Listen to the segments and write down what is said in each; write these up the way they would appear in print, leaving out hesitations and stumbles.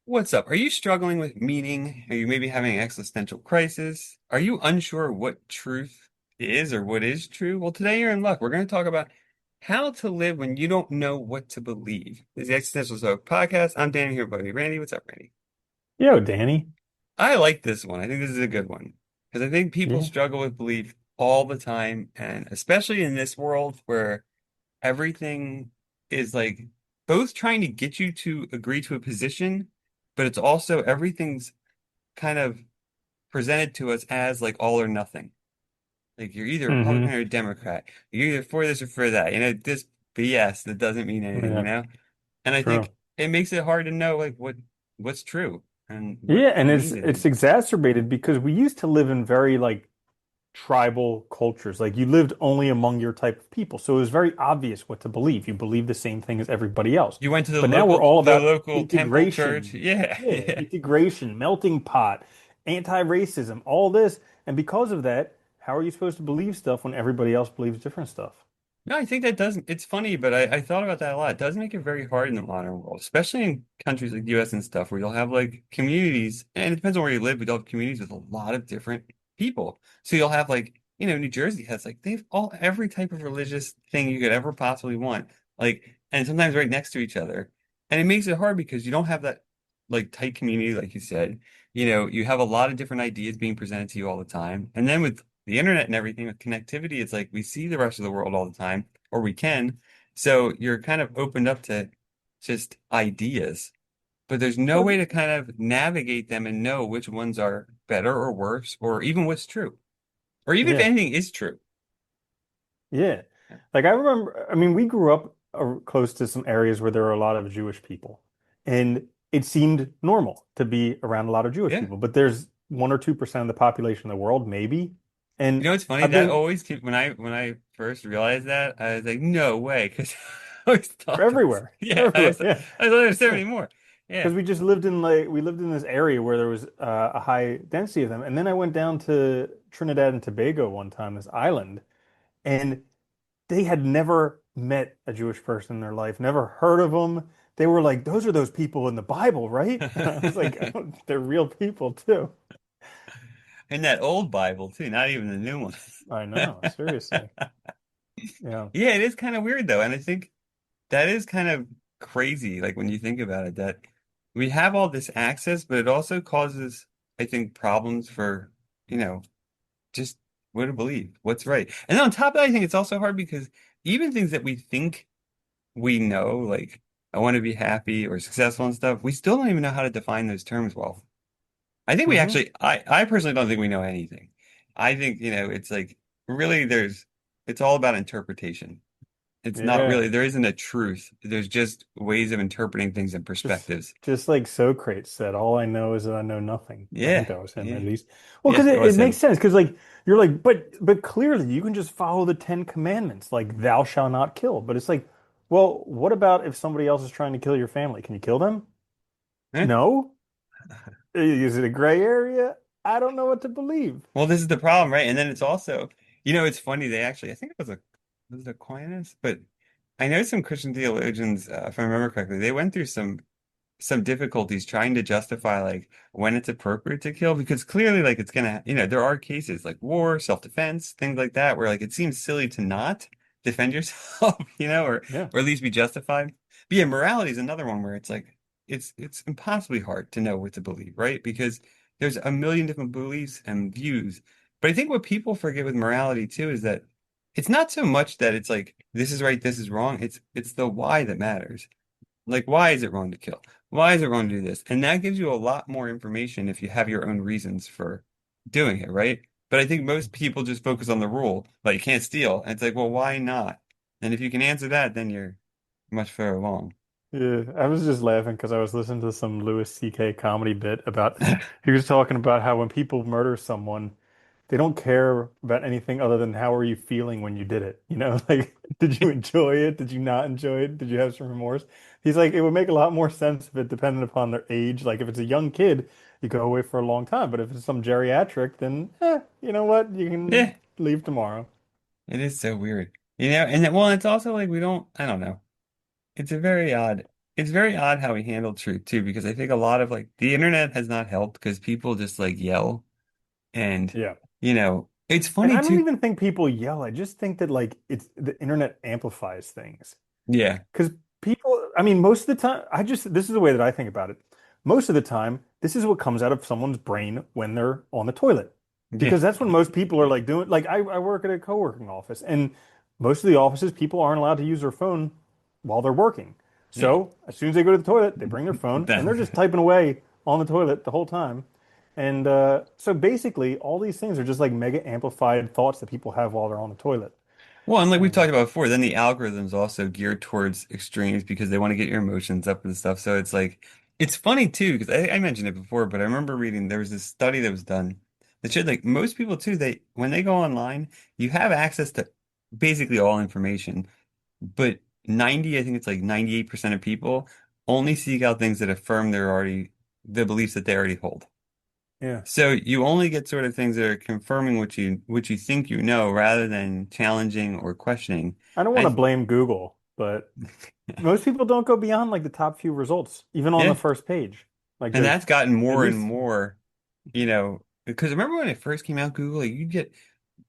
What's up? Are you struggling with meaning? Are you maybe having an existential crisis? Are you unsure what truth is or what is true? Well, today you're in luck. We're going to talk about how to live when you don't know what to believe. This is the Existential Stoic podcast. I'm Danny here, buddy. Randy, what's up, Randy? Yo, Danny. I like this one. I think this is a good one because I think people Yeah. struggle with belief all the time, and especially in this world where everything is like both trying to get you to agree to a position, but it's also everything's kind of presented to us as like all or nothing. Like you're either Republican Hmm. or a Democrat. You're either for this or for that. This BS that doesn't mean Yeah, anything. And I think true. it makes it hard to know like what's true and what Yeah, and it's means it's anything. exacerbated because we used to live in very like tribal cultures. Like you lived only among your type of people. So it was very obvious what to believe. You believe the same thing as everybody else. You went to But now we're all the about local temple church. integration. Yeah, Yeah, yeah. integration, melting pot, anti-racism, all this. And because of that, how are you supposed to believe stuff when everybody else believes different stuff? No, I think that doesn't, it's funny, but I thought about that a lot. It does make it very hard in the modern world, especially in countries like the US and stuff, where you'll have like communities, and it depends on where you live, but you'll have communities with a lot of different people. So you'll have like, New Jersey has like, they've all, every type of religious thing you could ever possibly want, like, and sometimes right next to each other. And it makes it hard because you don't have that like tight community, like you said. You have a lot of different ideas being presented to you all the time. And then with the internet and everything with connectivity, it's like we see the rest of the world all the time, or we can. So you're kind of opened up to just ideas, but there's no Well, way to kind of navigate them and know which ones are better or worse, or even what's true, or even if yeah. anything is true. Yeah. Like I remember, I mean, we grew up close to some areas where there were a lot of Jewish people, and it seemed normal to be around a lot of Jewish Yeah. people. But there's 1 or 2% of the population of the world, maybe. And It's funny I've that been always keep when I first realized that I was like, no way, because I always thought there was, everywhere, yeah, everywhere. Yeah. I thought there was so Yeah. many more. Yeah. Because we lived in this area where there was a high density of them. And then I went down to Trinidad and Tobago one time, this island, and they had never met a Jewish person in their life, never heard of them. They were like, those are those people in the Bible, right? And I was like, oh, they're real people too. In that old Bible too, not even the new one. I know, seriously. Yeah. Yeah, it is kind of weird though, and I think that is kind of crazy, like when you think about it, that we have all this access, but it also causes, I think, problems for, you know, just what to believe, what's right. And then on top of that, I think it's also hard because even things that we think we know, like I want to be happy or successful and stuff, we still don't even know how to define those terms well. I think we Hmm. actually, I personally don't think we know anything. I think, it's like really it's all about interpretation. It's not Yeah. really, there isn't a truth. There's just ways of interpreting things and Just perspectives. just like Socrates said, all I know is that I know nothing. I think Yeah. that was him at Yeah. least. Well, Yeah. because It it was makes him. sense. Because like you're like, but clearly you can just follow the Ten Commandments, like thou shalt not kill. But it's like, well, what about if somebody else is trying to kill your family? Can you kill them? Eh? No. Is it a gray area? I don't know what to believe. Well, this is the problem, right? And then it's also, it's funny. They actually, I think was it Aquinas? But I know some Christian theologians, if I remember correctly, they went through some difficulties trying to justify like when it's appropriate to kill because clearly like it's gonna there are cases like war, self-defense, things like that where like it seems silly to not defend yourself, Yeah. or at least be justified. But yeah, morality is another one where it's like it's impossibly hard to know what to believe, right? Because there's a million different beliefs and views. But I think what people forget with morality too is that it's not so much that it's like this is right, this is wrong. It's the why that matters. Like, why is it wrong to kill? Why is it wrong to do this? And that gives you a lot more information if you have your own reasons for doing it, right? But I think most people just focus on the rule, like you can't steal. And it's like, well, why not? And if you can answer that, then you're much further along. Yeah, I was just laughing because I was listening to some Louis C.K. comedy bit about he was talking about how when people murder someone, they don't care about anything other than how are you feeling when you did it. You know, like did you enjoy it? Did you not enjoy it? Did you have some remorse? He's like, it would make a lot more sense if it depended upon their age. Like if it's a young kid, you go away for a long time. But if it's some geriatric, then you know what? You can Yeah, leave tomorrow. it is so weird. And then, well, it's also like we don't, I don't know. It's a very odd. it's very odd how we handle truth too, because I think a lot of like the internet has not helped because people just like yell and Yeah. it's And funny I don't too. even think people yell. I just think that like it's the internet amplifies things. Yeah, Because people, I mean, most of the time, this is the way that I think about it. Most of the time, this is what comes out of someone's brain when they're on the toilet. yeah, Because that's when most people are like doing, like, I work at a co-working office, and most of the offices, people aren't allowed to use their phone while they're working. yeah. So as soon as they go to the toilet, they bring their phone and they're just That, typing away on the toilet the whole time. And so basically, all these things are just like mega amplified thoughts that people have while they're on the toilet. well, and like we've And talked about before, then the algorithm's also geared towards extremes because they want to get your emotions up and stuff. So it's like it's funny too, because I mentioned it before, but I remember reading there was this study that was done that showed like most people too, they when they go online, you have access to basically all information, but 90, I think it's like 98% of people only seek out things that affirm the beliefs that they already hold. yeah. So you only get sort of things that are confirming what you think you know rather than challenging or questioning. I don't want to I blame Google, but most people don't go beyond like the top few results, even on the yeah, first page. Like and there's that's gotten at more and least, more, because remember when it first came out, Google, like, you'd get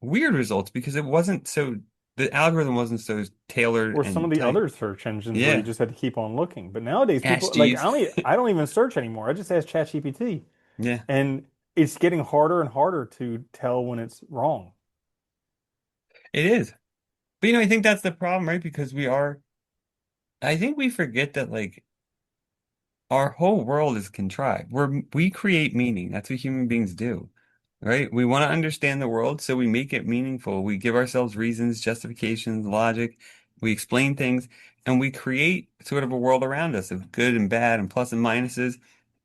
weird results because the algorithm wasn't so tailored or some of and the tight. other search engines where you Yeah, just had to keep on looking. But nowadays Ash people like Jeeves. I don't even search anymore. I just ask ChatGPT, Yeah, and it's getting harder and harder to tell when it's wrong. it is. But I think that's the problem, right? Because I think we forget that like our whole world is contrived. We create meaning. That's what human beings do, right? We want to understand the world, so we make it meaningful. We give ourselves reasons, justifications, logic. We explain things, and we create sort of a world around us of good and bad and plus and minuses.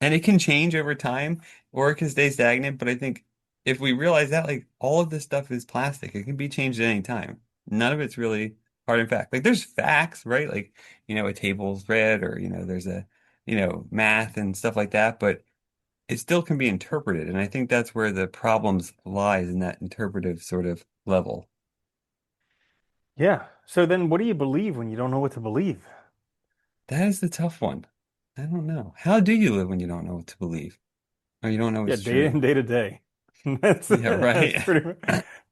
And it can change over time, or it can stay stagnant. But I think if we realize that, like, all of this stuff is plastic, it can be changed at any time. None of it's really hard and fact. Like there's facts, right? Like, a table's read, or there's a math and stuff like that, but it still can be interpreted. And I think that's where the problems lies in that interpretive sort of level. Yeah. So then what do you believe when you don't know what to believe? That is the tough one. I don't know. How do you live when you don't know what to believe or you don't know Yeah, what's true? day to day. Yeah, That's right. pretty much,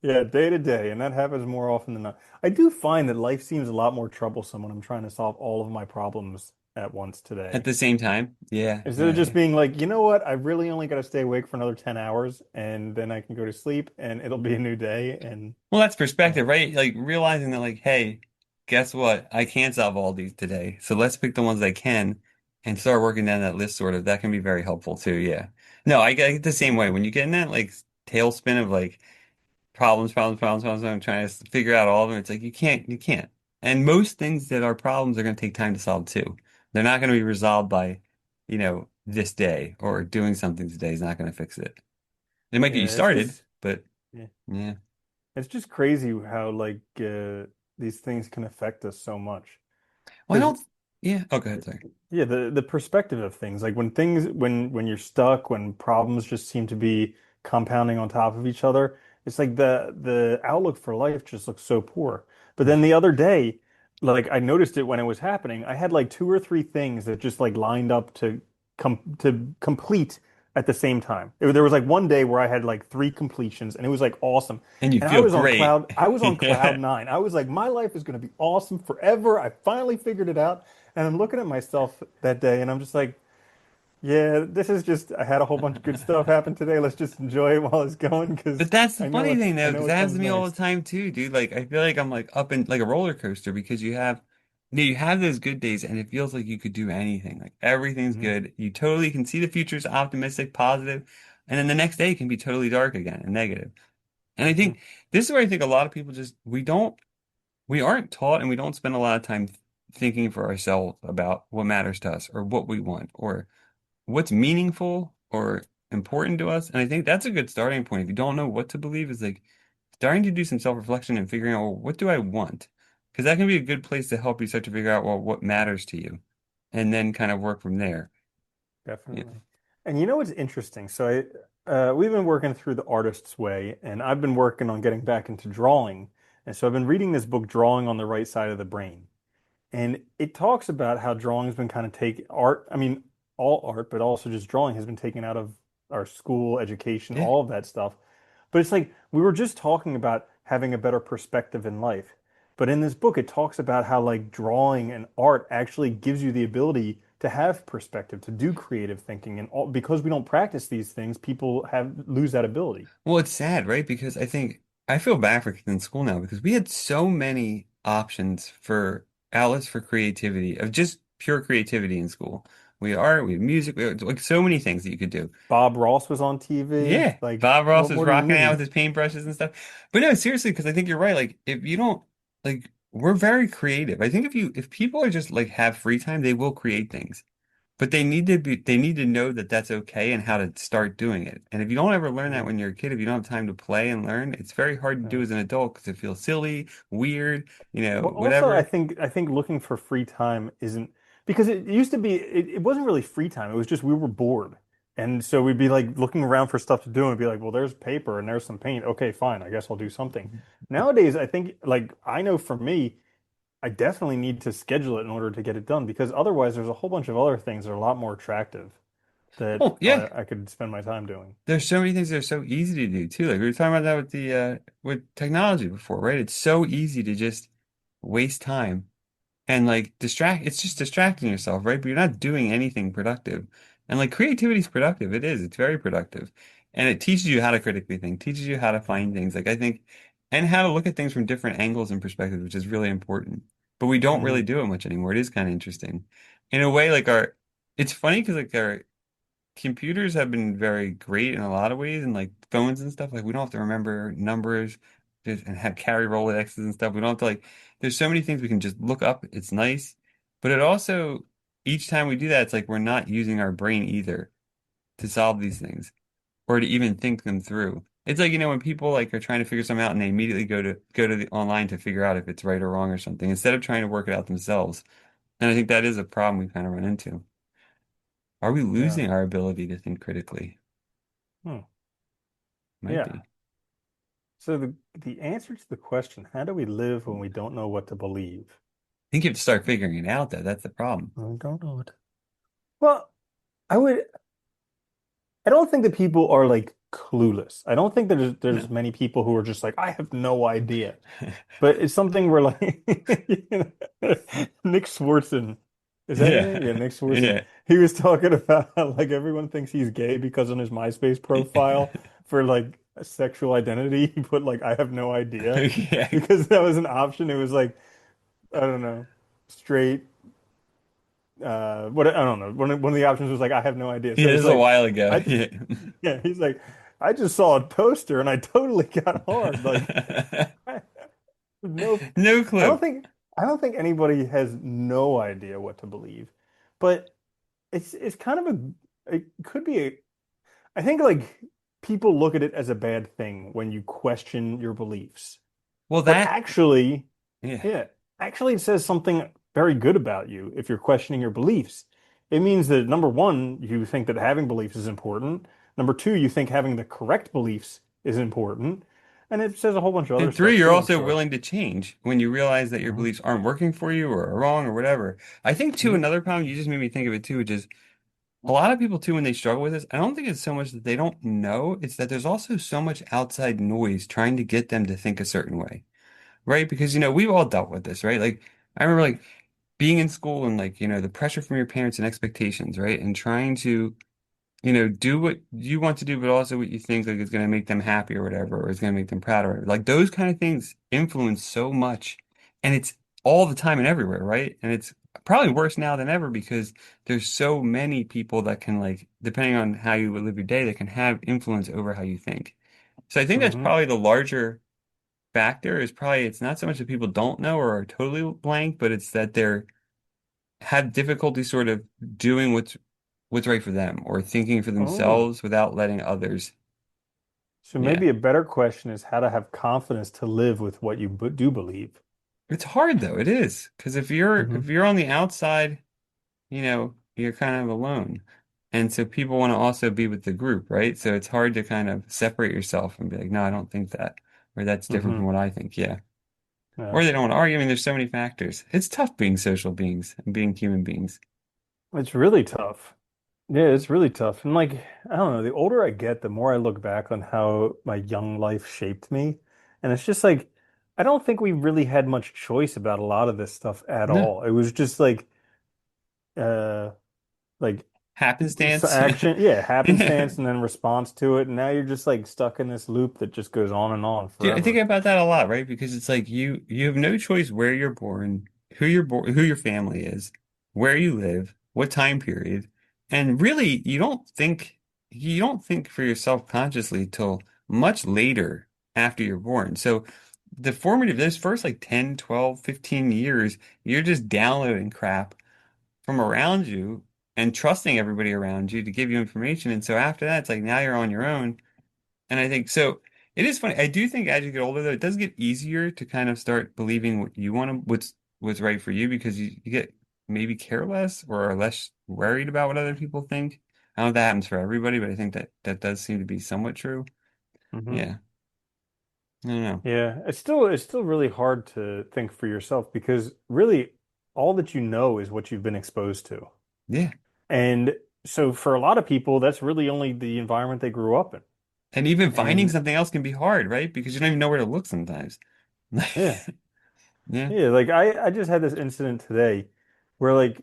yeah, day to day, and that happens more often than not. I do find that life seems a lot more troublesome when I'm trying to solve all of my problems at once At today. the same time. Yeah, Instead of just yeah. being like, you know what, I really only got to stay awake for another 10 hours and then I can go to sleep and it'll be a new day. And Well, that's uh, perspective, right? Like realizing that, like, hey, guess what? I can't solve all these today. So let's pick the ones I can and start working down that list, sort of. That can be very helpful too. Yeah. No, I get the same way. When you get in that like tailspin of like problems, trying to figure out all of them, it's like you can't. And most things that are problems are going to take time to solve too. They're not going to be resolved by, this day, or doing something today is not going to fix it. It might get you yeah, it's started, just, but yeah, yeah. it's just crazy how like these things can affect us so much. Well, I Because don't. Yeah. Oh, go ahead. Sorry. yeah, the perspective of things, like when when you're stuck, when problems just seem to be compounding on top of each other, it's like the outlook for life just looks so poor. But then the other day, like I noticed it when it was happening, I had like two or three things that just like lined up to complete at the same time. There was like one day where I had like three completions and it was like awesome. And you And feel great. I was on cloud Yeah. nine. I was like, my life is going to be awesome forever. I finally figured it out. And I'm looking at myself that day and I'm just like, yeah, this is just, I had a whole bunch of good stuff happen today. Let's just enjoy it while it's going But because that's the funny thing I though, know because what that happens comes to me all the next. time too, dude. Like I feel like I'm like up in like a roller coaster because you have those good days and it feels like you could do anything. Like everything's Hmm. good. You totally can see the future's optimistic, positive, and then the next day can be totally dark again and negative. And I Hmm. think this is where I think a lot of people just we aren't taught and we don't spend a lot of time thinking for ourselves about what matters to us or what we want or what's meaningful or important to us. And I think that's a good starting point. If you don't know what to believe, is like starting to do some self-reflection and figuring out, well, what do I want? Because that can be a good place to help you start to figure out, well, what matters to you, and then kind of work from there. Yeah. Definitely. And you know what's interesting? We've been working through the artist's way, and I've been working on getting back into drawing. And so I've been reading this book, Drawing on the Right Side of the Brain. And it talks about how drawing's been kind of take art, I mean, all art, but also just drawing has been taken out of our school education, Yeah. all of that stuff. But it's like we were just talking about having a better perspective in life. But in this book, it talks about how like drawing and art actually gives you the ability to have perspective, to do creative thinking. And all, because we don't practice these things, people have lose that ability. Well, it's sad, right? Because I think I feel bad for kids in school now because we had so many options for outlets for creativity, of just pure creativity in school. We have art, we have music, we have like so many things that you could do. Bob Ross was on TV. Yeah. Like, Bob Ross what was more do you rocking out with need? his paintbrushes and stuff. But no, seriously, because I think you're right. Like, if you don't, like, we're very creative. I think if people are just like have free time, they will create things. But they need to know that that's okay and how to start doing it. And if you don't ever learn that Mhm. when you're a kid, if you don't have time to play and learn, it's very hard to do Yeah. as an adult because it feels silly, weird, Well, also, whatever. I think looking for free time isn't because it used to be it wasn't really free time. It was just we were bored. And so we'd be like looking around for stuff to do and be like, well, there's paper and there's some paint. Okay, fine. I guess I'll do something. Nowadays, I think like I know for me, I definitely need to schedule it in order to get it done because otherwise there's a whole bunch of other things that are a lot more attractive that Oh, yeah. I could spend my time doing. There's so many things that are so easy to do too. Like we were talking about that with the with technology before, right? It's so easy to just waste time and like distract it's just distracting yourself, right? But you're not doing anything productive. And like creativity is productive. It is. It's very productive. And it teaches you how to critically think, teaches you how to find things. Like I think and how to look at things from different angles and perspectives, which is really important. But we don't really Hmm. do it much anymore. It is kind of interesting. In a way, like our it's funny because like our computers have been very great in a lot of ways, and like phones and stuff. Like we don't have to remember numbers and have carry Rolodexes and stuff. We don't have to like. There's so many things we can just look up. It's nice, but it also each time we do that, it's like we're not using our brain either to solve these things or to even think them through. It's like, when people like are trying to figure something out and they immediately go to the online to figure out if it's right or wrong or something instead of trying to work it out themselves. And I think that is a problem we kind of run into. Are we Yeah. losing our ability to think critically? Hmm. Might Yeah. be. So the answer to the question, how do we live when we don't know what to believe? Think you have to start figuring it out, though. That's the problem. I don't know what. Well, I would. I don't think that people are like clueless. I don't think that there's No. many people who are just like, I have no idea. But it's something where like Nick Swartzen, is that his Yeah. name? Yeah, Nick Swartzen. Yeah. He was talking about how like everyone thinks he's gay because on his MySpace profile for like a sexual identity, he put like I have no idea Yeah. because that was an option. It was like I don't know, straight. What I don't know. One of the options was like I have no idea. Yeah, So this it's is a like while ago. I just Yeah. yeah. He's like I just saw a poster and I totally got hard. Like no, No I don't clue. think I don't think anybody has no idea what to believe, but it's kind of a it could be a I think like people look at it as a bad thing when you question your beliefs. Well, But that, actually, yeah. yeah, actually it says something very good about you if you're questioning your beliefs. It means that number one, you think that having beliefs is important. Number two, you think having the correct beliefs is important. And it says a whole bunch of other And three, stuff you're too, I'm also sure. willing to change when you realize that your Mhm. beliefs aren't working for you or are wrong or whatever. I think, too, Mhm. another problem, you just made me think of it, too, which is a lot of people, too, when they struggle with this, I don't think it's so much that they don't know, it's that there's also so much outside noise trying to get them to think a certain way. Right? Because, we've all dealt with this, right? Like, I remember like being in school and like, the pressure from your parents and expectations, right? And trying to, do what you want to do, but also what you think like is going to make them happy or whatever, or is going to make them proud or whatever. Like those kind of things influence so much. And it's all the time and everywhere, right? And it's probably worse now than ever because there's so many people that can like, depending on how you live your day, that can have influence over how you think. So I think that's Mhm. probably the larger factor is probably it's not so much that people don't know or are totally blank, but it's that they're have difficulty sort of doing what's right for them or thinking for Oh. themselves without letting others. So Yeah. maybe a better question is how to have confidence to live with what you do believe. It's hard though, it is. Because if Hmm. you're on the outside, you're kind of alone. And so people want to also be with the group, right? So it's hard to kind of separate yourself and be like, no, I don't think that, or that's different from Hmm. what I think. Yeah. Yeah. or they don't want to argue. I mean, there's so many factors. It's tough being social beings and being human beings. It's really tough. Yeah, it's really tough. And like, I don't know, the older I get, the more I look back on how my young life shaped me. And it's just like, I don't think we really had much choice about a lot of this stuff at No, all. It was just uh, like happenstance. action, yeah, Yeah. happenstance and then response to it. And now you're just like stuck in this loop that just goes on and on Dude, I think forever. about that a lot, right? Because it's like you have no choice where you're born, who your family is, where you live, what time period. And really you don't think for yourself consciously till much later after you're born. So the formative those first like 10, 12, 15 years, you're just downloading crap from around you and trusting everybody around you to give you information. And so after that, it's like now you're on your own. And I think so. It is funny. I do think as you get older, though, it does get easier to kind of start believing what you want to, what's right for you because you get maybe careless or are less worried about what other people think. I don't know if that happens for everybody, but I think that that does seem to be somewhat true. Hmm. Yeah. I don't know. Yeah, it's still really hard to think for yourself because really all that you know is what you've been exposed to. Yeah. And so for a lot of people, that's really only the environment they grew up in. And even finding And something else can be hard, right? Because you don't even know where to look sometimes. yeah, Yeah. yeah, like I just had this incident today where like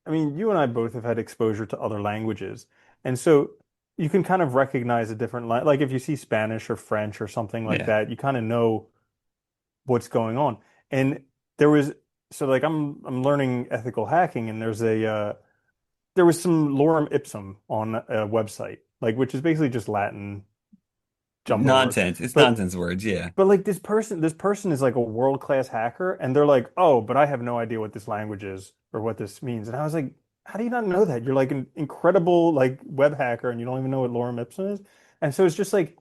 I mean, you and I both have had exposure to other languages. And so you can kind of recognize a different like if you see Spanish or French or something like Yeah. that, you kind of know what's going on. And there was so like I'm learning ethical hacking and there was some lorem ipsum on a website, like which is basically just Latin jumbo words. Nonsense. It's But nonsense words. Yeah. like this person is like a world-class hacker, and they're like, oh, but I have no idea what this language is or what this means. And I was like, how do you not know that? You're like an incredible like web hacker, and you don't even know what lorem ipsum is. And so it's just like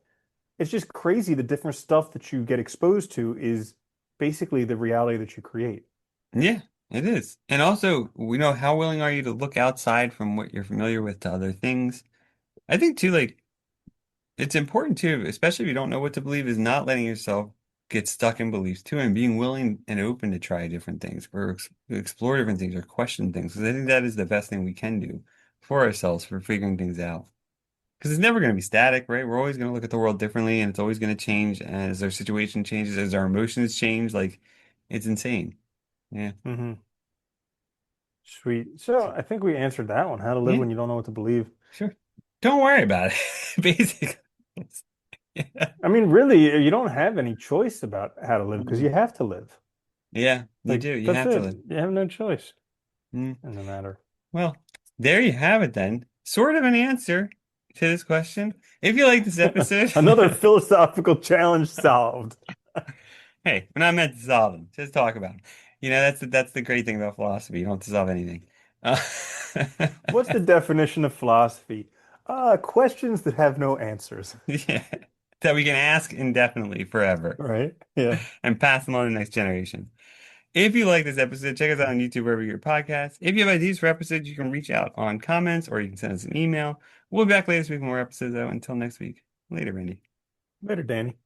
it's just crazy the different stuff that you get exposed to is basically the reality that you create. Yeah, it is. And also, we know how willing are you to look outside from what you're familiar with to other things? I think too, like it's important too, especially if you don't know what to believe, is not letting yourself get stuck in beliefs too, and being willing and open to try different things or explore different things or question things. Because I think that is the best thing we can do for ourselves for figuring things out. Because it's never going to be static, right? We're always going to look at the world differently, and it's always going to change as our situation changes, as our emotions change. Like it's insane. Yeah. Hmm. Sweet. So I think we answered that one. How to live Yeah. when you don't know what to believe. Sure. Don't worry about it. Basically. Yeah. I mean, really, you don't have any choice about how to live because you have to live. Yeah, you Like do. You that's have to it. live. You have no choice Mm. in the matter. Well, there you have it then. Sort of an answer to this question. If you like this episode, Another philosophical challenge solved. hey, we're not meant to solve them. Just talk about them. You know, that's the great thing about philosophy. You don't have to solve anything. Uh, What's the definition of philosophy? Questions that have no answers. yeah. That we can ask indefinitely forever Right? Yeah. and pass them on to the next generation. If you like this episode, check us out on YouTube wherever you get your podcasts. If you have ideas for episodes, you can reach out on comments or you can send us an email. We'll be back later this week with more episodes out. Until next week. Later, Randy. Later, Danny.